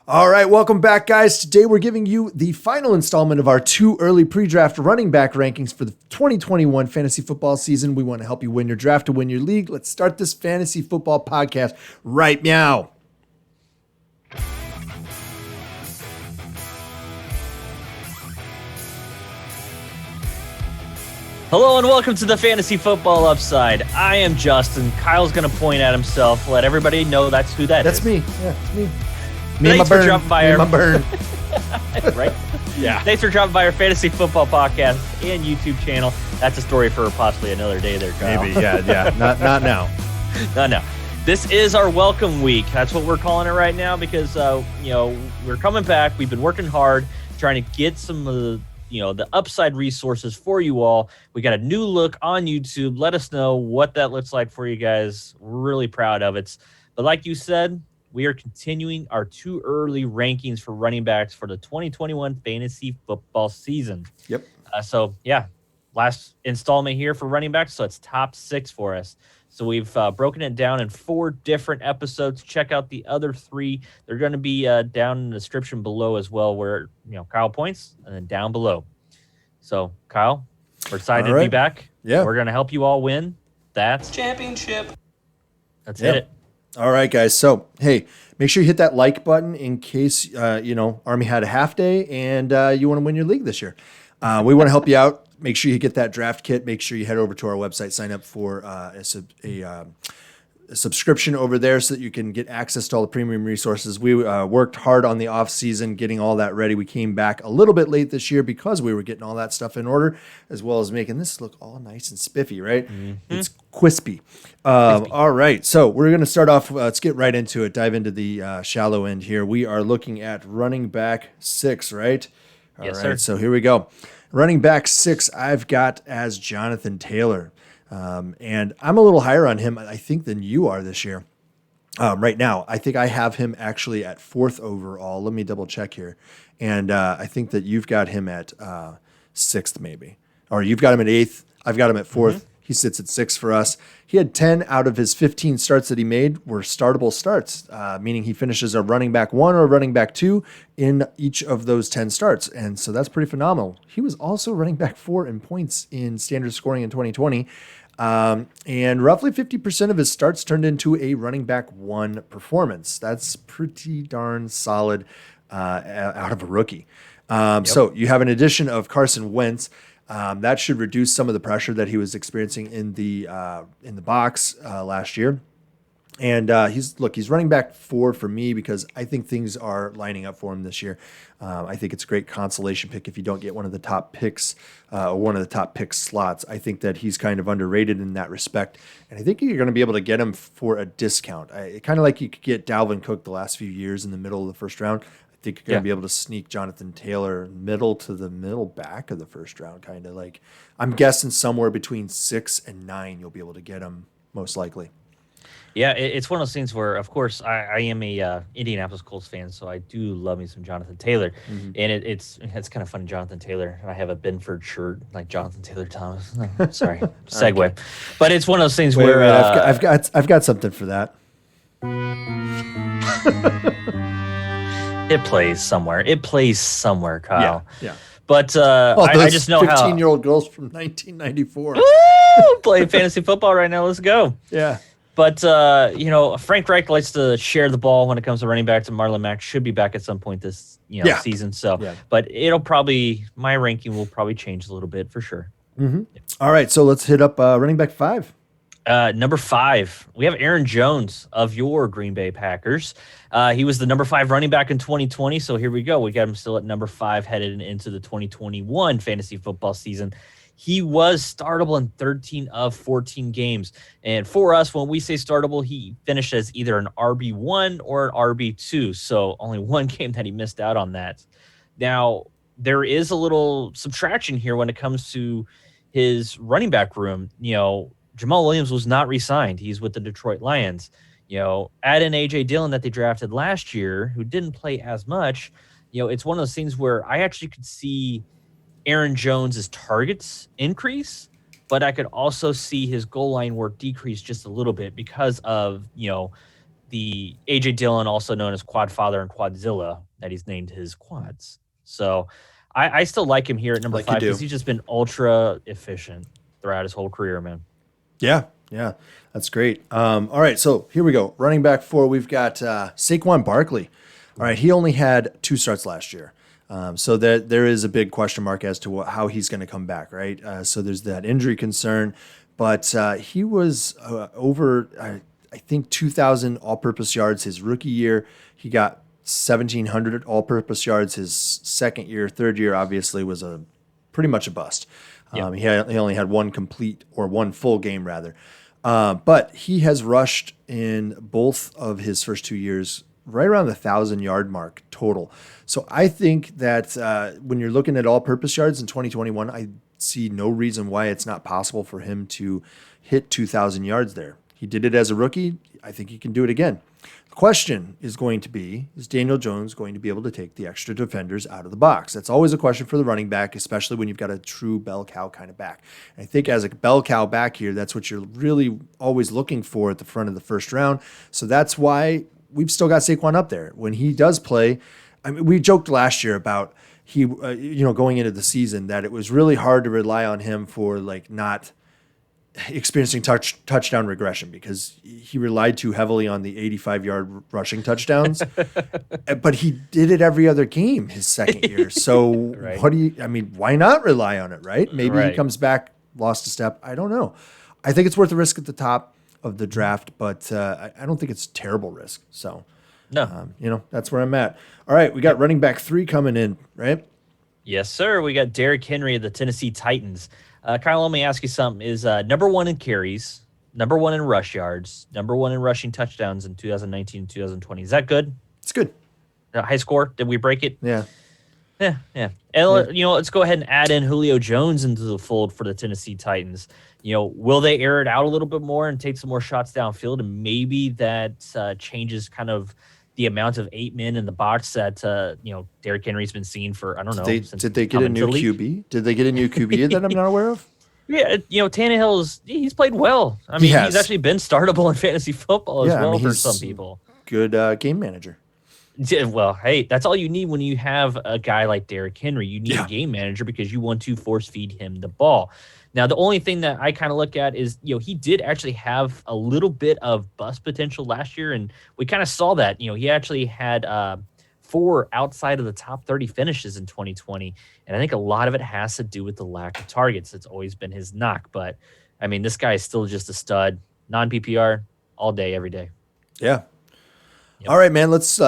All right, welcome back, guys. Today we're giving you the final installment of our two early pre-draft running back rankings for the 2021 fantasy football season. We want to help you win your draft to win your league. Let's start this fantasy football podcast right now. Hello and welcome to the Fantasy Football Upside. I am Justin. Kyle's going to point at himself, let everybody know that's who that is. That's me. Yeah, it's me. Thanks for dropping by my burn. Right? Yeah. Thanks for dropping by our Fantasy Football Podcast and YouTube channel. That's a story for possibly another day there, Kyle. Maybe, yeah. Not now. No. This is our welcome week. That's what we're calling it right now because, we're coming back. We've been working hard trying to get some of the upside resources for you all. We got a new look on YouTube. Let us know what that looks like for you guys. We're really proud of it. But like you said, we are continuing our two early rankings for running backs for the 2021 fantasy football season. Yep. Last installment here for running backs. So it's top 6 for us. So we've broken it down in 4 different episodes. Check out the other 3. They're going to be down in the description below as well, where Kyle points, and then down below. So Kyle, we're excited to be back. Yeah, we're going to help you all win that championship. Let's hit it. All right, guys. So hey, make sure you hit that like button in case Army had a half day and you want to win your league this year. We want to help you out. Make sure you get that draft kit. Make sure you head over to our website, sign up for a subscription over there so that you can get access to all the premium resources. We worked hard on the off season, getting all that ready. We came back a little bit late this year because we were getting all that stuff in order, as well as making this look all nice and spiffy, right? Mm-hmm. It's crispy. All right. So we're going to start off. Let's get right into it. Dive into the shallow end here. We are looking at running back 6, right? All yes, right. Sir. So here we go. Running back 6, I've got as Jonathan Taylor. And I'm a little higher on him, I think, than you are this year. Right now, I think I have him actually at 4th overall. Let me double check here. And I think that you've got him at 6th maybe. Or you've got him at 8th. I've got him at 4th. Mm-hmm. He sits at 6 for us. He had 10 out of his 15 starts that he made were startable starts, meaning he finishes a running back 1 or a running back 2 in each of those 10 starts. And so that's pretty phenomenal. He was also running back 4 in points in standard scoring in 2020. And roughly 50% of his starts turned into a running back 1 performance. That's pretty darn solid out of a rookie. So you have an addition of Carson Wentz. That should reduce some of the pressure that he was experiencing in the box last year. And he's running back 4 for me because I think things are lining up for him this year. I think it's a great consolation pick if you don't get one of the top picks or one of the top pick slots. I think that he's kind of underrated in that respect. And I think you're going to be able to get him for a discount. Kind of like you could get Dalvin Cook the last few years in the middle of the first round. I think you're going to be able to sneak Jonathan Taylor middle to the middle back of the first round, kind of like I'm guessing somewhere between 6 and 9 you'll be able to get him most likely. Yeah, it's one of those things where, of course, I am a Indianapolis Colts fan, so I do love me some Jonathan Taylor. Mm-hmm. And it's kind of funny, Jonathan Taylor. I have a Benford shirt like Jonathan Taylor Thomas. Sorry, segue. Okay. But it's one of those things where I've got something for that. It plays somewhere, Kyle. Yeah. But I just know 15-year-old girls from 1994. Woo! Playing fantasy football right now. Let's go. Yeah. But, Frank Reich likes to share the ball when it comes to running backs, and Marlon Mack should be back at some point this season. So, But my ranking will probably change a little bit for sure. Mm-hmm. Yeah. All right, so let's hit up running back 5. Number 5, we have Aaron Jones of your Green Bay Packers. He was the number 5 running back in 2020. So here we go. We got him still at number 5 headed into the 2021 fantasy football season. He was startable in 13 of 14 games. And for us, when we say startable, he finished as either an RB1 or an RB2. So only one game that he missed out on that. Now, there is a little subtraction here when it comes to his running back room. Jamal Williams was not re-signed. He's with the Detroit Lions. Add in A.J. Dillon that they drafted last year, who didn't play as much. It's one of those things where I actually could see Aaron Jones's targets increase, but I could also see his goal line work decrease just a little bit because of, the AJ Dillon, also known as Quad Father and Quadzilla, that he's named his quads. So I still like him here at number Like you 5 do. because he's just been ultra efficient throughout his whole career, man. Yeah, that's great. All right, so here we go. Running back 4, we've got Saquon Barkley. All right, he only had 2 starts last year. So there is a big question mark as to how he's going to come back, right? So there's that injury concern, but he was over, I think, 2,000 all-purpose yards his rookie year. He got 1,700 all-purpose yards his second year. Third year, obviously, was pretty much a bust. Yep. He only had one full game rather. But he has rushed in both of his first 2 years right around the 1,000-yard mark total. So I think that when you're looking at all-purpose yards in 2021, I see no reason why it's not possible for him to hit 2,000 yards there. He did it as a rookie. I think he can do it again. The question is going to be, is Daniel Jones going to be able to take the extra defenders out of the box? That's always a question for the running back, especially when you've got a true bell cow kind of back. And I think as a bell cow back here, that's what you're really always looking for at the front of the first round. So that's why we've still got Saquon up there. When he does play, I mean, we joked last year about going into the season that it was really hard to rely on him for like not experiencing touchdown regression because he relied too heavily on the 85-yard rushing touchdowns, but he did it every other game his second year. So Right. Why not rely on it, right? Maybe Right. he comes back, lost a step. I don't know. I think it's worth the risk at the top of the draft, but I don't think it's terrible risk. So, No. that's where I'm at. All right, we got running back 3 coming in, right? Yes, sir. We got Derrick Henry of the Tennessee Titans. Kyle, let me ask you something. Is number 1 in carries, number 1 in rush yards, number 1 in rushing touchdowns in 2019 and 2020. Is that good? It's good. High score? Did we break it? Yeah. Yeah. And, let's go ahead and add in Julio Jones into the fold for the Tennessee Titans. Will they air it out a little bit more and take some more shots downfield? And maybe that changes kind of the amount of 8 men in the box that, Derrick Henry's been seeing for, I don't know. Did they get a new QB? Did they get a new QB that I'm not aware of? Yeah, Tannehill he's played well. I mean, he's actually been startable in fantasy football as well for some people. Good game manager. Yeah, well, hey, that's all you need when you have a guy like Derrick Henry. You need a game manager because you want to force feed him the ball. Now, the only thing that I kind of look at is, he did actually have a little bit of bust potential last year, and we kind of saw that. He actually had 4 outside of the top 30 finishes in 2020, and I think a lot of it has to do with the lack of targets. It's always been his knock, but, I mean, this guy is still just a stud, non-PPR, all day, every day. Yeah. Yep. All right, man. Let's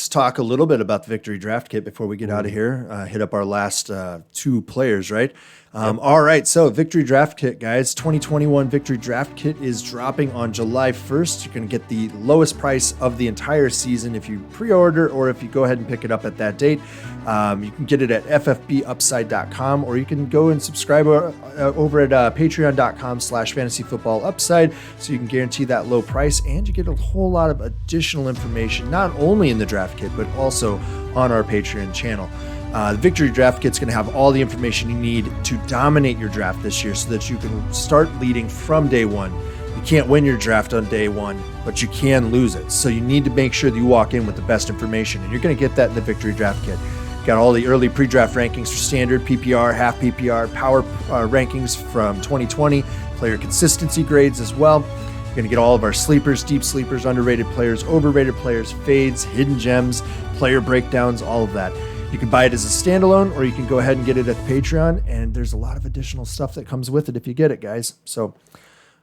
talk a little bit about the Victory Draft Kit before we get out of here. Hit up our last 2 players, right? All right, so Victory Draft Kit, guys. 2021 Victory Draft Kit is dropping on July 1st. You're going to get the lowest price of the entire season if you pre-order or if you go ahead and pick it up at that date. You can get it at ffbupside.com, or you can go and subscribe over at patreon.com/fantasyfootballupside, so you can guarantee that low price, and you get a whole lot of additional information, not only in the draft kit, but also on our Patreon channel. The Victory Draft Kit's going to have all the information you need to dominate your draft this year so that you can start leading from day one. You can't win your draft on day one, but you can lose it. So you need to make sure that you walk in with the best information, and you're going to get that in the Victory Draft Kit. Got all the early pre-draft rankings for standard, PPR, half PPR, power rankings from 2020, player consistency grades as well. You're going to get all of our sleepers, deep sleepers, underrated players, overrated players, fades, hidden gems, player breakdowns, all of that. You can buy it as a standalone, or you can go ahead and get it at the Patreon, and there's a lot of additional stuff that comes with it if you get it, guys. So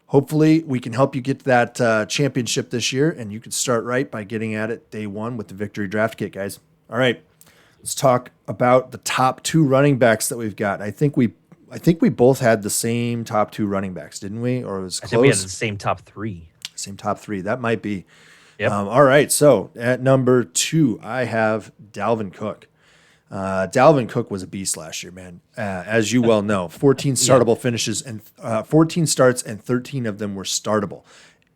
hopefully we can help you get that championship this year, and you can start right by getting at it day one with the Victory Draft Kit, guys. All right, let's talk about the top 2 running backs that we've got. I think we both had the same top 2 running backs, didn't we? Or it was close? I think we had the same top 3. Same top 3. That might be. Yep. All right, so at number 2, I have Dalvin Cook. Dalvin Cook was a beast last year, man. As you well know, 14 startable finishes and 14 starts, and 13 of them were startable.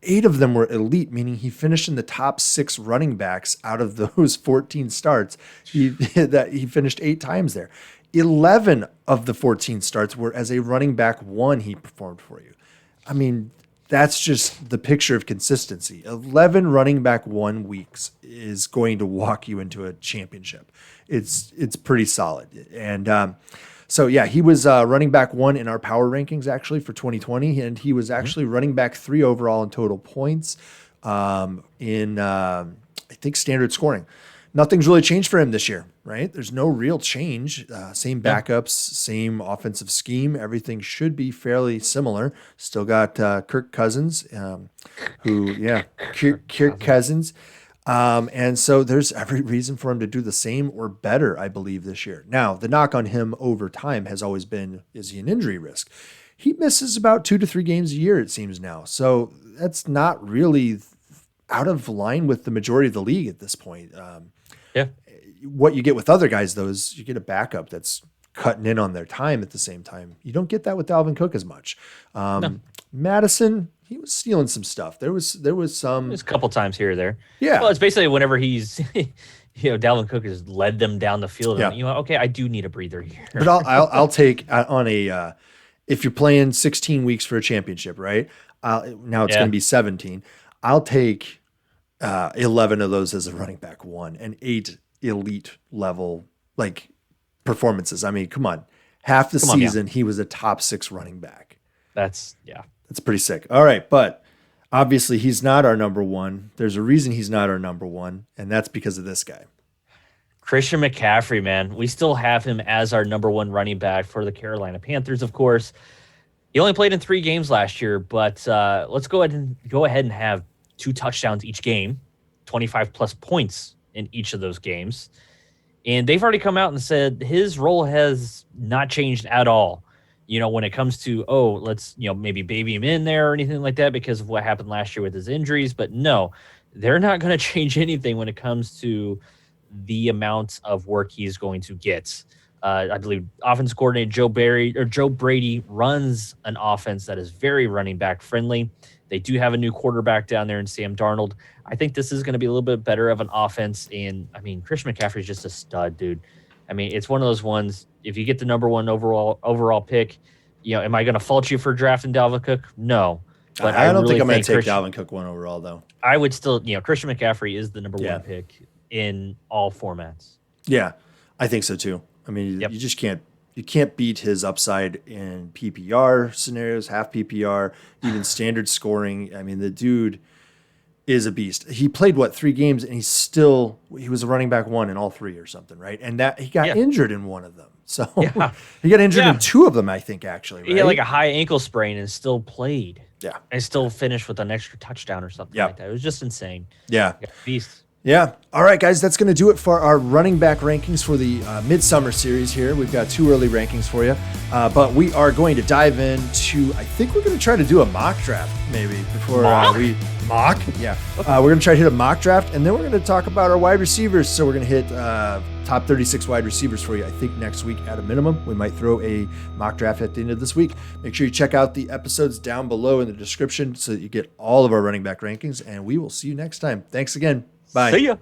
8 of them were elite, meaning he finished in the top 6 running backs out of those 14 starts. He finished 8 times there. 11 of the 14 starts were as a running back 1 he performed for you. I mean, that's just the picture of consistency. 11 running back 1 weeks is going to walk you into a championship. It's pretty solid. And so, yeah, he was running back 1 in our power rankings actually for 2020, and he was actually running back 3 overall in total points in, I think, standard scoring. Nothing's really changed for him this year, right? There's no real change. Same backups, same offensive scheme. Everything should be fairly similar. Still got Kirk Cousins, Kirk Cousins. And so there's every reason for him to do the same or better, I believe, this year. Now, the knock on him over time has always been, is he an injury risk? He misses about 2 to 3 games a year, it seems now. So that's not really out of line with the majority of the league at this point. What you get with other guys, though, is you get a backup that's cutting in on their time at the same time. You don't get that with Dalvin Cook as much. No. Madison, he was stealing some stuff. There was some. There's a couple times here or there. Yeah. Well, it's basically whenever he's, Dalvin Cook has led them down the field. Yeah. And, okay, I do need a breather here. But I'll take on a if you're playing 16 weeks for a championship, right? Now it's going to be 17. I'll take 11 of those as a running back 1 and 8 elite level performances. I mean, come on. Half the season he was a top 6 running back. That's pretty sick. All right, but obviously he's not our number 1. There's a reason he's not our number 1, and that's because of this guy. Christian McCaffrey, man. We still have him as our number 1 running back for the Carolina Panthers, of course. He only played in 3 games last year, but let's go ahead and have 2 touchdowns each game, 25 plus points in each of those games. And they've already come out and said his role has not changed at all. When it comes to, let's, maybe baby him in there or anything like that because of what happened last year with his injuries. But no, they're not going to change anything when it comes to the amount of work he's going to get. I believe offense coordinator Joe Brady runs an offense that is very running back friendly. They do have a new quarterback down there in Sam Darnold. I think this is going to be a little bit better of an offense. And I mean, Christian McCaffrey is just a stud, dude. I mean, it's one of those ones. If you get the number 1 overall pick, am I going to fault you for drafting Dalvin Cook? No, but I don't think I'm going to take Dalvin Cook 1 overall, though. I would still, Christian McCaffrey is the number 1 pick in all formats. Yeah, I think so too. I mean, you just can't beat his upside in PPR scenarios, half PPR, even standard scoring. I mean, the dude is a beast. He played 3 games and he was a running back 1 in all 3 or something, right? And that he got injured in one of them. So he got injured in 2 of them, I think, actually. Right? He had a high ankle sprain and still played. Yeah. And still finished with an extra touchdown or something like that. It was just insane. Yeah. Beast. Yeah. All right, guys, that's going to do it for our running back rankings for the Midsummer Series here. We've got 2 early rankings for you, but we are going to dive into, I think we're going to try to do a mock draft maybe before we mock. Yeah. We're going to try to hit a mock draft, and then we're going to talk about our wide receivers. So we're going to hit top 36 wide receivers for you, I think, next week at a minimum. We might throw a mock draft at the end of this week. Make sure you check out the episodes down below in the description so that you get all of our running back rankings, and we will see you next time. Thanks again. Bye. See ya.